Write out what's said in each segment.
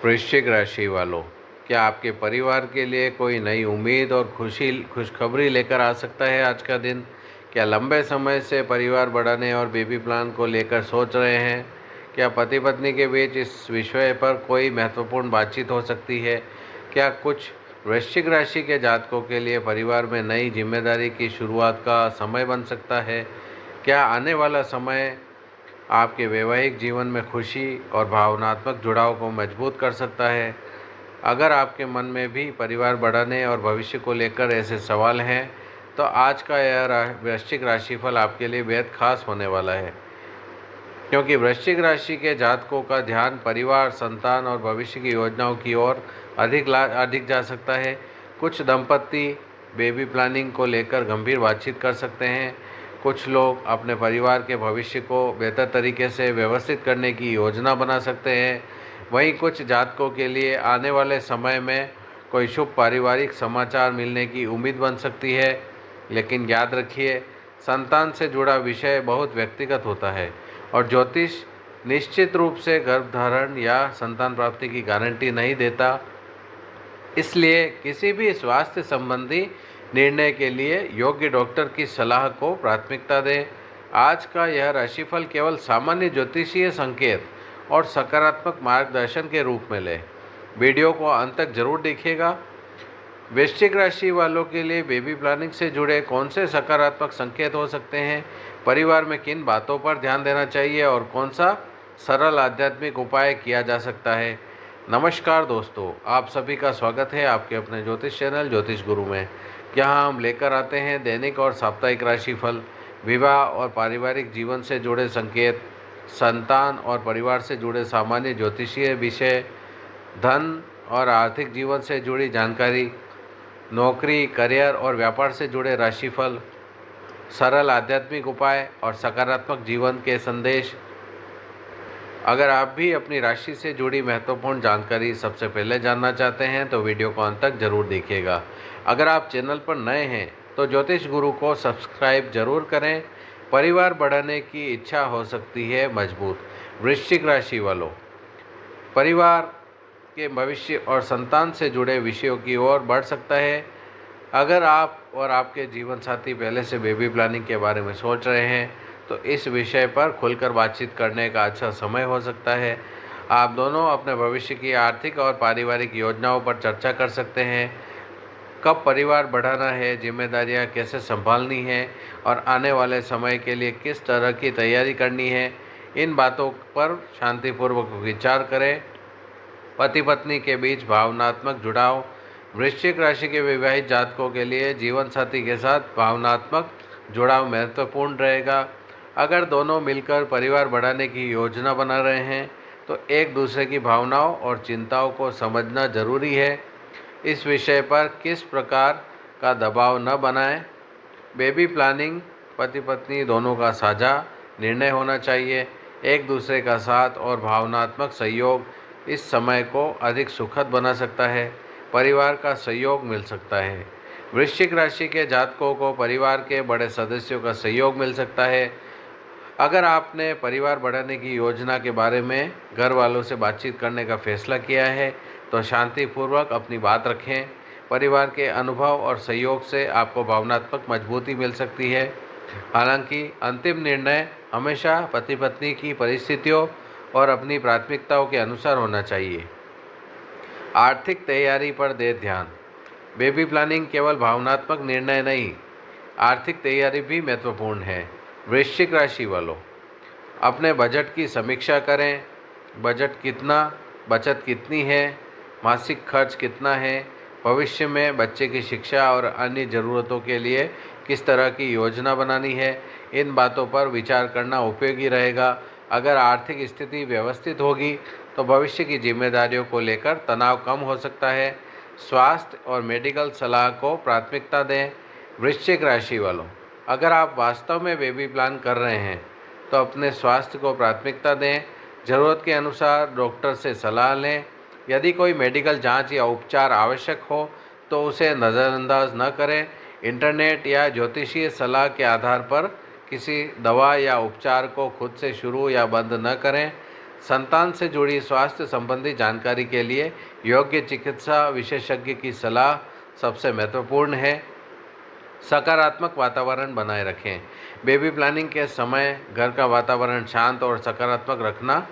वृश्चिक राशि वालों, क्या आपके परिवार के लिए कोई नई उम्मीद और खुशखबरी लेकर आ सकता है आज का दिन? क्या लंबे समय से परिवार बढ़ाने और बेबी प्लान को लेकर सोच रहे हैं? क्या पति पत्नी के बीच इस विषय पर कोई महत्वपूर्ण बातचीत हो सकती है? क्या कुछ वृश्चिक राशि के जातकों के लिए परिवार में नई जिम्मेदारी की शुरुआत का समय बन सकता है? क्या आने वाला समय आपके वैवाहिक जीवन में खुशी और भावनात्मक जुड़ाव को मजबूत कर सकता है? अगर आपके मन में भी परिवार बढ़ाने और भविष्य को लेकर ऐसे सवाल हैं, तो आज का यह वृश्चिक राशिफल आपके लिए बेहद खास होने वाला है, क्योंकि वृश्चिक राशि के जातकों का ध्यान परिवार, संतान और भविष्य की योजनाओं की ओर अधिक जा सकता है। कुछ दंपति बेबी प्लानिंग को लेकर गंभीर बातचीत कर सकते हैं। कुछ लोग अपने परिवार के भविष्य को बेहतर तरीके से व्यवस्थित करने की योजना बना सकते हैं। वहीं कुछ जातकों के लिए आने वाले समय में कोई शुभ पारिवारिक समाचार मिलने की उम्मीद बन सकती है। लेकिन याद रखिए, संतान से जुड़ा विषय बहुत व्यक्तिगत होता है और ज्योतिष निश्चित रूप से गर्भधारण या संतान प्राप्ति की गारंटी नहीं देता। इसलिए किसी भी स्वास्थ्य संबंधी निर्णय के लिए योग्य डॉक्टर की सलाह को प्राथमिकता दें। आज का यह राशिफल केवल सामान्य ज्योतिषीय संकेत और सकारात्मक मार्गदर्शन के रूप में लें। वीडियो को अंत तक जरूर देखिएगा। वृश्चिक राशि वालों के लिए बेबी प्लानिंग से जुड़े कौन से सकारात्मक संकेत हो सकते हैं, परिवार में किन बातों पर ध्यान देना चाहिए और कौन सा सरल आध्यात्मिक उपाय किया जा सकता है। नमस्कार दोस्तों, आप सभी का स्वागत है आपके अपने ज्योतिष चैनल ज्योतिष गुरु में। यहाँ हम लेकर आते हैं दैनिक और साप्ताहिक राशिफल, विवाह और पारिवारिक जीवन से जुड़े संकेत, संतान और परिवार से जुड़े सामान्य ज्योतिषीय विषय, धन और आर्थिक जीवन से जुड़ी जानकारी, नौकरी, करियर और व्यापार से जुड़े राशिफल, सरल आध्यात्मिक उपाय और सकारात्मक जीवन के संदेश। अगर आप भी अपनी राशि से जुड़ी महत्वपूर्ण जानकारी सबसे पहले जानना चाहते हैं तो वीडियो को अंत तक जरूर देखिएगा। अगर आप चैनल पर नए हैं तो ज्योतिष गुरु को सब्सक्राइब जरूर करें। परिवार बढ़ाने की इच्छा हो सकती है मजबूत। वृश्चिक राशि वालों, परिवार के भविष्य और संतान से जुड़े विषयों की ओर बढ़ सकता है। अगर आप और आपके जीवन साथी पहले से बेबी प्लानिंग के बारे में सोच रहे हैं तो इस विषय पर खुलकर बातचीत करने का अच्छा समय हो सकता है। आप दोनों अपने भविष्य की आर्थिक और पारिवारिक योजनाओं पर चर्चा कर सकते हैं। कब परिवार बढ़ाना है, जिम्मेदारियां कैसे संभालनी है और आने वाले समय के लिए किस तरह की तैयारी करनी है, इन बातों पर शांतिपूर्वक विचार करें। पति पत्नी के बीच भावनात्मक जुड़ाव, वृश्चिक राशि के विवाहित जातकों के लिए जीवन साथी के साथ भावनात्मक जुड़ाव महत्वपूर्ण रहेगा। अगर दोनों मिलकर परिवार बढ़ाने की योजना बना रहे हैं तो एक दूसरे की भावनाओं और चिंताओं को समझना जरूरी है। इस विषय पर किस प्रकार का दबाव न बनाएं। बेबी प्लानिंग पति पत्नी दोनों का साझा निर्णय होना चाहिए। एक दूसरे का साथ और भावनात्मक सहयोग इस समय को अधिक सुखद बना सकता है। परिवार का सहयोग मिल सकता है। वृश्चिक राशि के जातकों को परिवार के बड़े सदस्यों का सहयोग मिल सकता है। अगर आपने परिवार बढ़ाने की योजना के बारे में घर वालों से बातचीत करने का फैसला किया है तो शांतिपूर्वक अपनी बात रखें। परिवार के अनुभव और सहयोग से आपको भावनात्मक मजबूती मिल सकती है। हालांकि अंतिम निर्णय हमेशा पति पत्नी की परिस्थितियों और अपनी प्राथमिकताओं के अनुसार होना चाहिए। आर्थिक तैयारी पर दे ध्यान। बेबी प्लानिंग केवल भावनात्मक निर्णय नहीं, आर्थिक तैयारी भी महत्वपूर्ण है। वृश्चिक राशि वालों, अपने बजट की समीक्षा करें। बजट कितना, बचत कितनी है, मासिक खर्च कितना है, भविष्य में बच्चे की शिक्षा और अन्य ज़रूरतों के लिए किस तरह की योजना बनानी है, इन बातों पर विचार करना उपयोगी रहेगा। अगर आर्थिक स्थिति व्यवस्थित होगी तो भविष्य की जिम्मेदारियों को लेकर तनाव कम हो सकता है। स्वास्थ्य और मेडिकल सलाह को प्राथमिकता दें। वृश्चिक राशि वालों, अगर आप वास्तव में बेबी प्लान कर रहे हैं तो अपने स्वास्थ्य को प्राथमिकता दें। ज़रूरत के अनुसार डॉक्टर से सलाह लें। यदि कोई मेडिकल जांच या उपचार आवश्यक हो तो उसे नज़रअंदाज न करें। इंटरनेट या ज्योतिषीय सलाह के आधार पर किसी दवा या उपचार को खुद से शुरू या बंद न करें। संतान से जुड़ी स्वास्थ्य संबंधी जानकारी के लिए योग्य चिकित्सा विशेषज्ञ की सलाह सबसे महत्वपूर्ण है। सकारात्मक वातावरण बनाए रखें। बेबी प्लानिंग के समय घर का वातावरण शांत और सकारात्मक रखना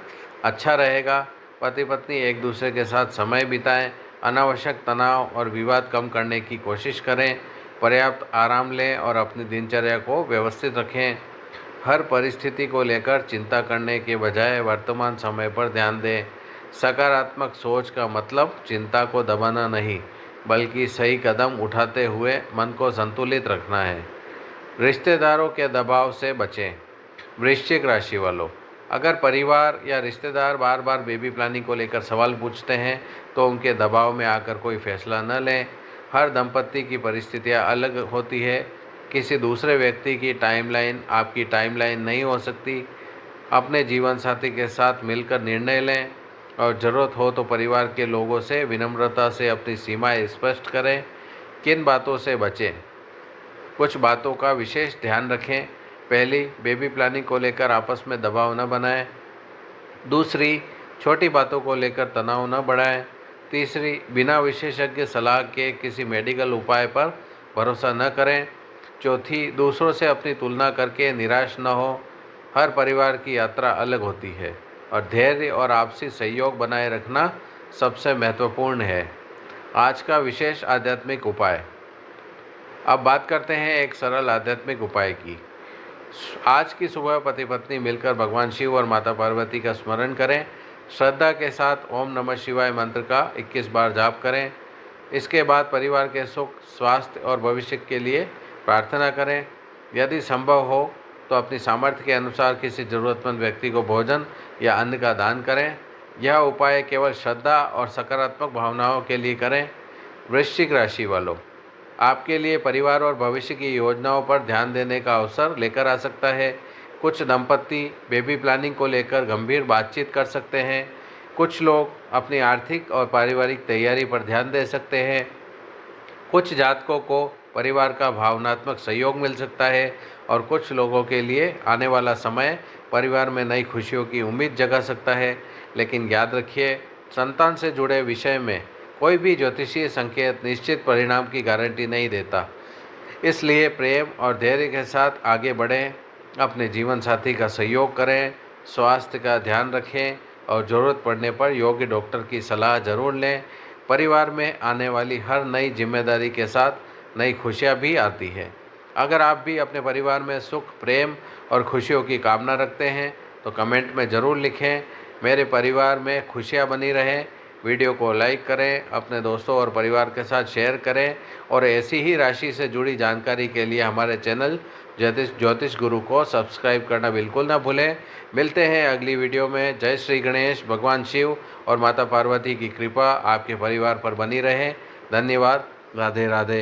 अच्छा रहेगा। पति पत्नी एक दूसरे के साथ समय बिताएं। अनावश्यक तनाव और विवाद कम करने की कोशिश करें। पर्याप्त आराम लें और अपनी दिनचर्या को व्यवस्थित रखें। हर परिस्थिति को लेकर चिंता करने के बजाय वर्तमान समय पर ध्यान दें। सकारात्मक सोच का मतलब चिंता को दबाना नहीं, बल्कि सही कदम उठाते हुए मन को संतुलित रखना है। रिश्तेदारों के दबाव से बचें। वृश्चिक राशि वालों, अगर परिवार या रिश्तेदार बार बार बेबी प्लानिंग को लेकर सवाल पूछते हैं तो उनके दबाव में आकर कोई फैसला न लें। हर दंपति की परिस्थितियां अलग होती है। किसी दूसरे व्यक्ति की टाइमलाइन आपकी टाइमलाइन नहीं हो सकती। अपने जीवन साथी के साथ मिलकर निर्णय लें और ज़रूरत हो तो परिवार के लोगों से विनम्रता से अपनी सीमाएं स्पष्ट करें। किन बातों से बचें? कुछ बातों का विशेष ध्यान रखें। पहली, बेबी प्लानिंग को लेकर आपस में दबाव न बनाएं। दूसरी, छोटी बातों को लेकर तनाव न बढ़ाएं। तीसरी, बिना विशेषज्ञ सलाह के किसी मेडिकल उपाय पर भरोसा न करें। चौथी, दूसरों से अपनी तुलना करके निराश न हो। हर परिवार की यात्रा अलग होती है और धैर्य और आपसी सहयोग बनाए रखना सबसे महत्वपूर्ण है। आज का विशेष आध्यात्मिक उपाय। अब बात करते हैं एक सरल आध्यात्मिक उपाय की। आज की सुबह पति पत्नी मिलकर भगवान शिव और माता पार्वती का स्मरण करें। श्रद्धा के साथ ओम नमः शिवाय मंत्र का 21 बार जाप करें। इसके बाद परिवार के सुख, स्वास्थ्य और भविष्य के लिए प्रार्थना करें। यदि संभव हो तो अपनी सामर्थ्य के अनुसार किसी ज़रूरतमंद व्यक्ति को भोजन या अन्न का दान करें। यह उपाय केवल श्रद्धा और सकारात्मक भावनाओं के लिए करें। वृश्चिक राशि वालों, आपके लिए परिवार और भविष्य की योजनाओं पर ध्यान देने का अवसर लेकर आ सकता है। कुछ दंपति बेबी प्लानिंग को लेकर गंभीर बातचीत कर सकते हैं। कुछ लोग अपनी आर्थिक और पारिवारिक तैयारी पर ध्यान दे सकते हैं। कुछ जातकों को परिवार का भावनात्मक सहयोग मिल सकता है और कुछ लोगों के लिए आने वाला समय परिवार में नई खुशियों की उम्मीद जगा सकता है। लेकिन याद रखिए, संतान से जुड़े विषय में कोई भी ज्योतिषीय संकेत निश्चित परिणाम की गारंटी नहीं देता। इसलिए प्रेम और धैर्य के साथ आगे बढ़ें। अपने जीवन साथी का सहयोग करें, स्वास्थ्य का ध्यान रखें और ज़रूरत पड़ने पर योग्य डॉक्टर की सलाह ज़रूर लें। परिवार में आने वाली हर नई जिम्मेदारी के साथ नई खुशियाँ भी आती है। अगर आप भी अपने परिवार में सुख, प्रेम और खुशियों की कामना रखते हैं तो कमेंट में ज़रूर लिखें। मेरे परिवार में खुशियाँ बनी रहें। वीडियो को लाइक करें, अपने दोस्तों और परिवार के साथ शेयर करें और ऐसी ही राशि से जुड़ी जानकारी के लिए हमारे चैनल ज्योतिष गुरु को सब्सक्राइब करना बिल्कुल ना भूलें। मिलते हैं अगली वीडियो में। जय श्री गणेश। भगवान शिव और माता पार्वती की कृपा आपके परिवार पर बनी रहे। धन्यवाद। राधे राधे।